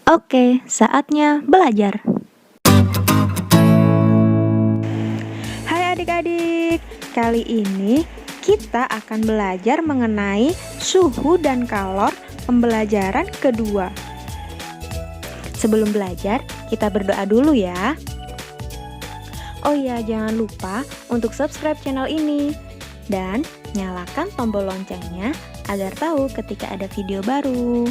Oke, saatnya belajar. Hai adik-adik, kali ini kita akan belajar mengenai suhu dan kalor pembelajaran kedua. Sebelum belajar, kita berdoa dulu ya. Oh iya, jangan lupa untuk subscribe channel ini dan nyalakan tombol loncengnya agar tahu ketika ada video baru.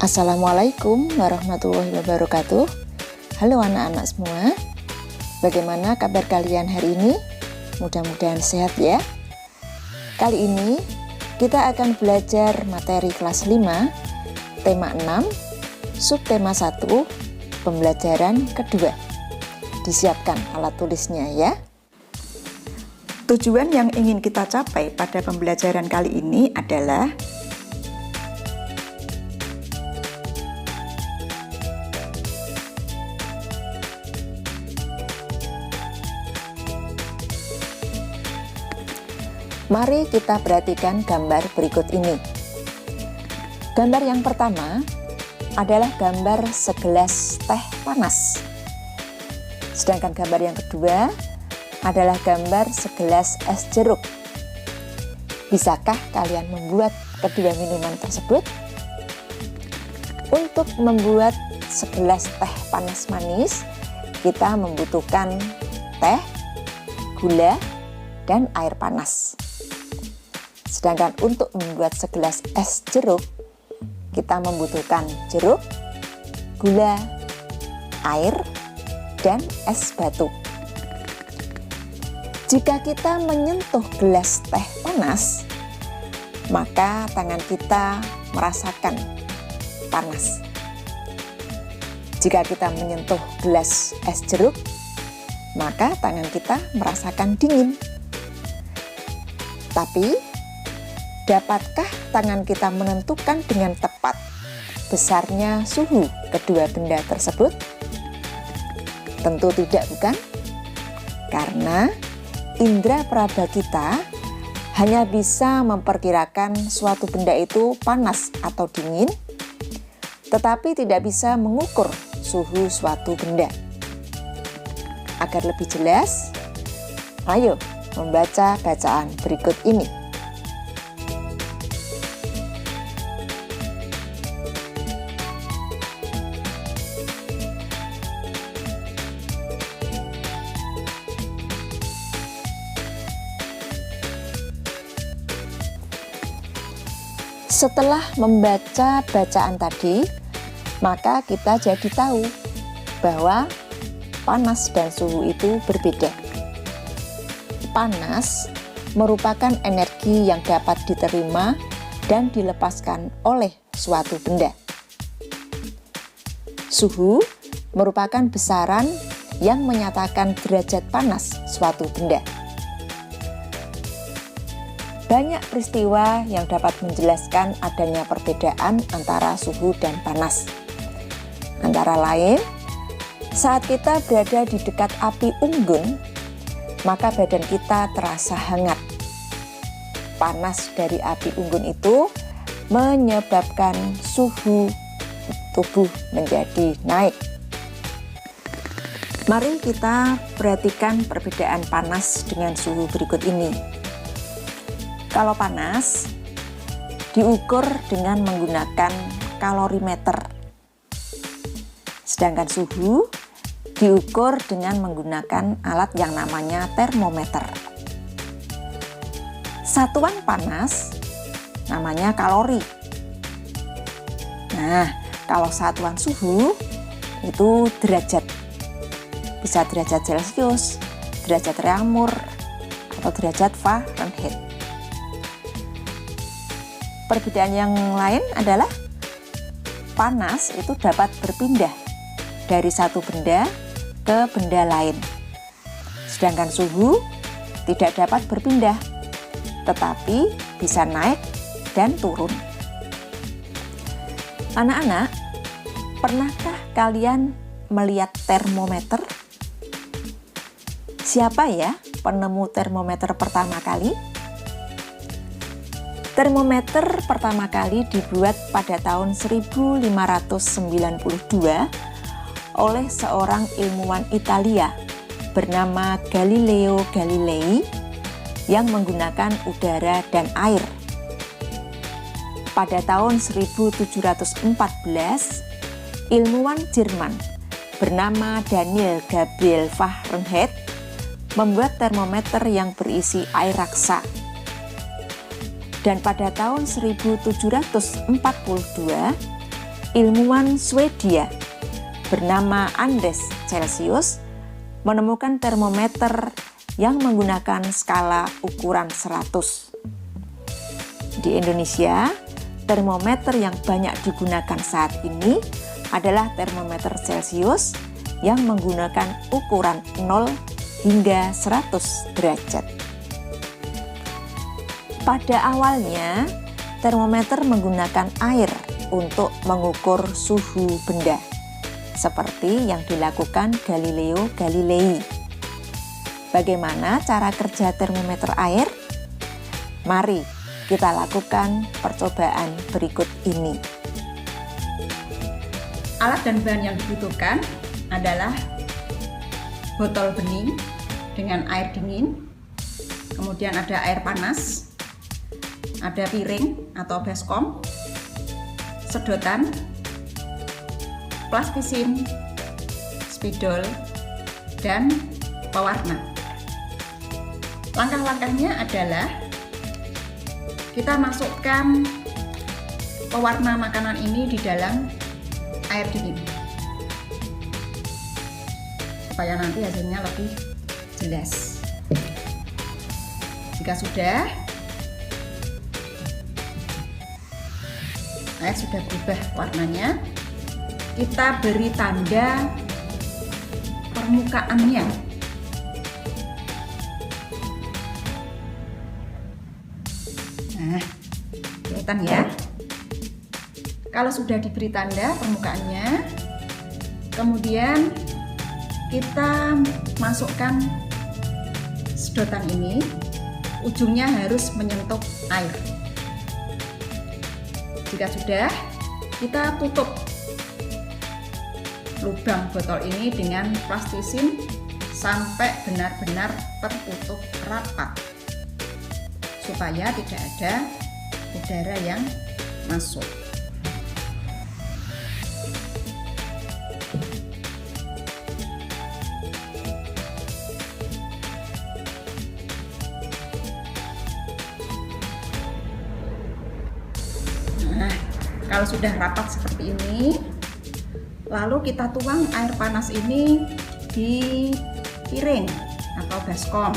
Assalamualaikum warahmatullahi wabarakatuh. Halo anak-anak semua, bagaimana kabar kalian hari ini? Mudah-mudahan sehat ya. Kali ini kita akan belajar materi kelas 5, tema 6, subtema 1, pembelajaran kedua. Disiapkan alat tulisnya ya. Tujuan yang ingin kita capai pada pembelajaran kali ini adalah mari kita perhatikan gambar berikut ini. Gambar yang pertama adalah gambar segelas teh panas. Sedangkan gambar yang kedua adalah gambar segelas es jeruk. Bisakah kalian membuat kedua minuman tersebut? Untuk membuat segelas teh panas manis, kita membutuhkan teh, gula, dan air panas. Sedangkan untuk membuat segelas es jeruk, kita membutuhkan jeruk, gula, air, dan es batu. Jika kita menyentuh gelas teh panas, maka tangan kita merasakan panas. Jika kita menyentuh gelas es jeruk, maka tangan kita merasakan dingin. Tapi, dapatkah tangan kita menentukan dengan tepat besarnya suhu kedua benda tersebut? Tentu tidak, bukan? Karena indera peraba kita hanya bisa memperkirakan suatu benda itu panas atau dingin, tetapi tidak bisa mengukur suhu suatu benda. Agar lebih jelas, ayo membaca bacaan berikut ini. Setelah membaca bacaan tadi, maka kita jadi tahu bahwa panas dan suhu itu berbeda. Panas merupakan energi yang dapat diterima dan dilepaskan oleh suatu benda. Suhu merupakan besaran yang menyatakan derajat panas suatu benda. Banyak peristiwa yang dapat menjelaskan adanya perbedaan antara suhu dan panas. Antara lain, saat kita berada di dekat api unggun, maka badan kita terasa hangat. Panas dari api unggun itu menyebabkan suhu tubuh menjadi naik. Mari kita perhatikan perbedaan panas dengan suhu berikut ini. Kalau panas diukur dengan menggunakan kalorimeter, sedangkan suhu diukur dengan menggunakan alat yang namanya termometer. Satuan panas namanya kalori. Nah, kalau satuan suhu itu derajat. Bisa derajat Celcius, derajat Reaumur, atau derajat Fahrenheit. Perbedaan yang lain adalah panas itu dapat berpindah dari satu benda ke benda lain. Sedangkan suhu tidak dapat berpindah, tetapi bisa naik dan turun. Anak-anak, pernahkah kalian melihat termometer? Siapa ya penemu termometer pertama kali? Termometer pertama kali dibuat pada tahun 1592 oleh seorang ilmuwan Italia bernama Galileo Galilei yang menggunakan udara dan air. Pada tahun 1714, ilmuwan Jerman bernama Daniel Gabriel Fahrenheit membuat termometer yang berisi air raksa. Dan pada tahun 1742, ilmuwan Swedia bernama Anders Celsius menemukan termometer yang menggunakan skala ukuran 100. Di Indonesia, termometer yang banyak digunakan saat ini adalah termometer Celsius yang menggunakan ukuran 0 hingga 100 derajat. Pada awalnya, termometer menggunakan air untuk mengukur suhu benda, seperti yang dilakukan Galileo Galilei. Bagaimana cara kerja termometer air? Mari kita lakukan percobaan berikut ini. Alat dan bahan yang dibutuhkan adalah botol bening dengan air dingin, kemudian ada air panas, ada piring atau baskom, sedotan, plastisin, spidol, dan pewarna. Langkah-langkahnya adalah kita masukkan pewarna makanan ini di dalam air dingin supaya nanti hasilnya lebih jelas. Jika sudah, air sudah berubah warnanya, kita beri tanda permukaannya. Nah, kelihatan ya. Kalau sudah diberi tanda permukaannya, kemudian kita masukkan sedotan ini, ujungnya harus menyentuh air. Jika sudah, kita tutup lubang botol ini dengan plastisin sampai benar-benar tertutup rapat, supaya tidak ada udara yang masuk. Nah, kalau sudah rapat seperti ini, lalu kita tuang air panas ini di piring atau baskom.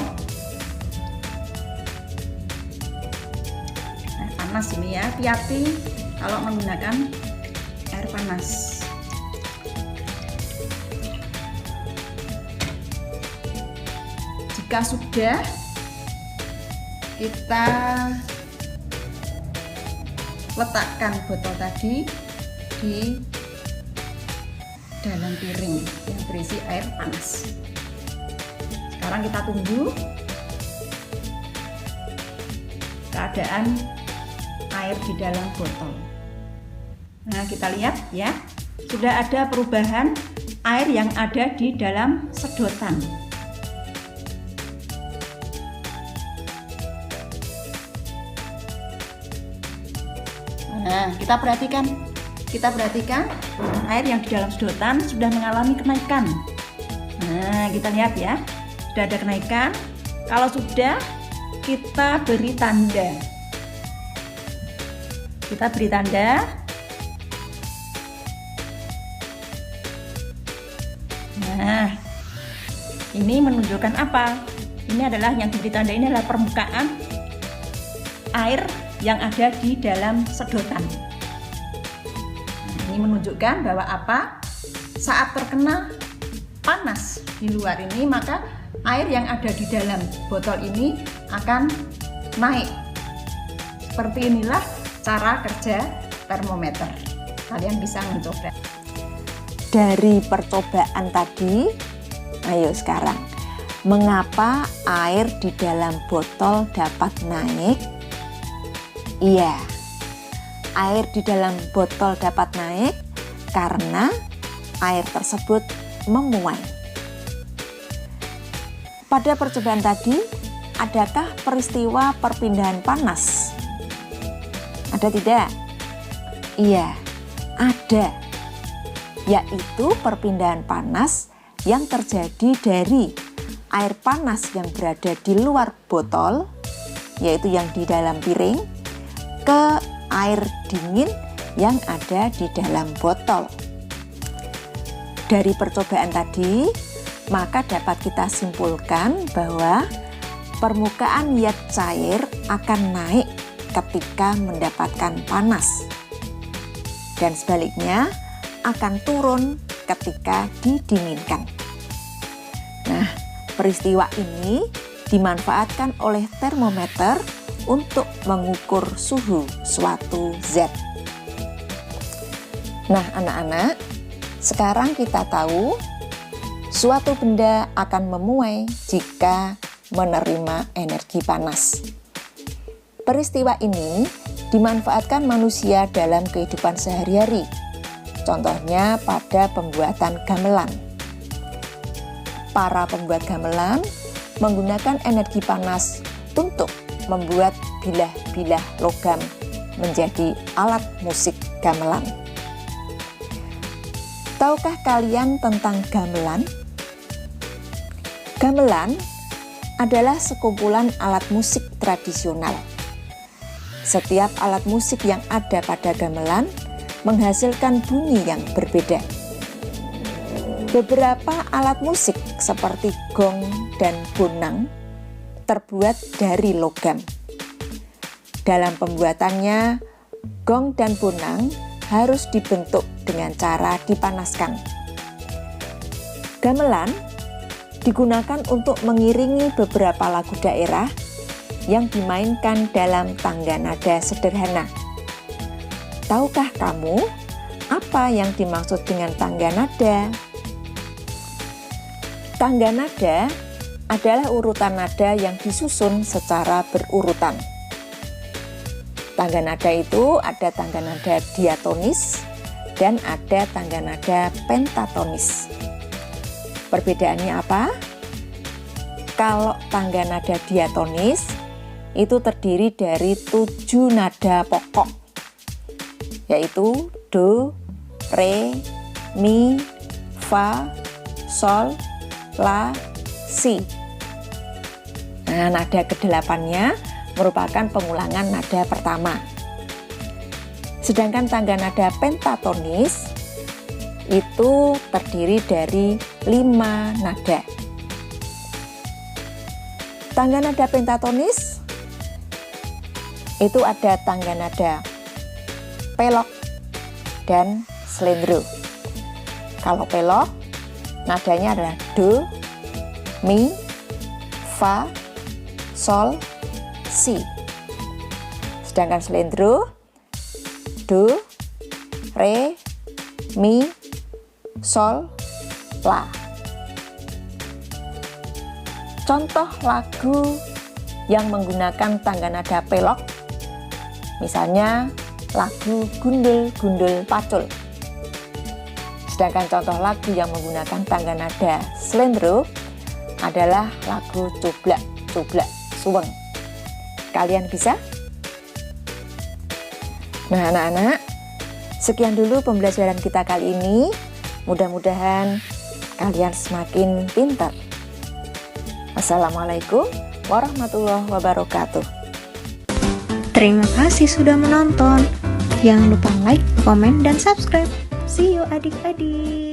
Air panas ini ya, hati-hati kalau menggunakan air panas. Jika sudah, kita letakkan botol tadi di dalam piring yang berisi air panas. Sekarang kita tunggu keadaan air di dalam botol. Nah, kita lihat ya, sudah ada perubahan air yang ada di dalam sedotan. Nah, kita perhatikan air yang di dalam sedotan sudah mengalami kenaikan. Nah, kita lihat ya, sudah ada kenaikan. Kalau sudah, kita beri tanda. Kita beri tanda. Nah, ini menunjukkan apa? Ini adalah yang diberi tanda, ini adalah permukaan air yang ada di dalam sedotan. Ini menunjukkan bahwa apa? Saat terkena panas di luar ini, maka air yang ada di dalam botol ini akan naik. Seperti inilah cara kerja termometer. Kalian bisa mencoba. Dari percobaan tadi, ayo sekarang, mengapa air di dalam botol dapat naik? Iya, air di dalam botol dapat naik karena air tersebut memuai. Pada percobaan tadi, adakah peristiwa perpindahan panas? Ada tidak? Iya, ada. Yaitu perpindahan panas yang terjadi dari air panas yang berada di luar botol, yaitu yang di dalam piring, ke air dingin yang ada di dalam botol. Dari percobaan tadi, maka dapat kita simpulkan bahwa permukaan zat cair akan naik ketika mendapatkan panas, dan sebaliknya akan turun ketika didinginkan. Nah, peristiwa ini dimanfaatkan oleh termometer untuk mengukur suhu suatu zat. Nah, anak-anak, sekarang kita tahu suatu benda akan memuai jika menerima energi panas. Peristiwa ini dimanfaatkan manusia dalam kehidupan sehari-hari. Contohnya pada pembuatan gamelan. Para pembuat gamelan menggunakan energi panas untuk membuat bilah-bilah logam menjadi alat musik gamelan. Tahukah kalian tentang gamelan? Gamelan adalah sekumpulan alat musik tradisional. Setiap alat musik yang ada pada gamelan menghasilkan bunyi yang berbeda. Beberapa alat musik seperti gong dan bonang terbuat dari logam. Dalam pembuatannya, gong dan bonang harus dibentuk dengan cara dipanaskan. Gamelan digunakan untuk mengiringi beberapa lagu daerah yang dimainkan dalam tangga nada sederhana. Tahukah kamu apa yang dimaksud dengan tangga nada? Tangga nada adalah urutan nada yang disusun secara berurutan. Tangga nada itu ada tangga nada diatonis dan ada tangga nada pentatonis. Perbedaannya apa? Kalau tangga nada diatonis itu terdiri dari 7 nada pokok, yaitu do, re, mi, fa, sol, la, si. Nah, nada ke-8-nya merupakan pengulangan nada pertama. Sedangkan tangga nada pentatonis itu terdiri dari 5 nada. Tangga nada pentatonis itu ada tangga nada pelok dan slendro. Kalau pelok, nadanya adalah do, mi, fa, sol, si. Sedangkan slendro, do, re, mi, sol, la. Contoh lagu yang menggunakan tangga nada pelok, misalnya lagu Gundul-Gundul Pacul. Sedangkan contoh lagu yang menggunakan tangga nada slendro adalah lagu Cublak-Cublak Suweng. Kalian bisa? Nah, anak-anak, sekian dulu pembelajaran kita kali ini. Mudah-mudahan kalian semakin pintar. Assalamualaikum warahmatullahi wabarakatuh. Terima kasih sudah menonton. Jangan lupa like, komen, dan subscribe. See you adik-adik.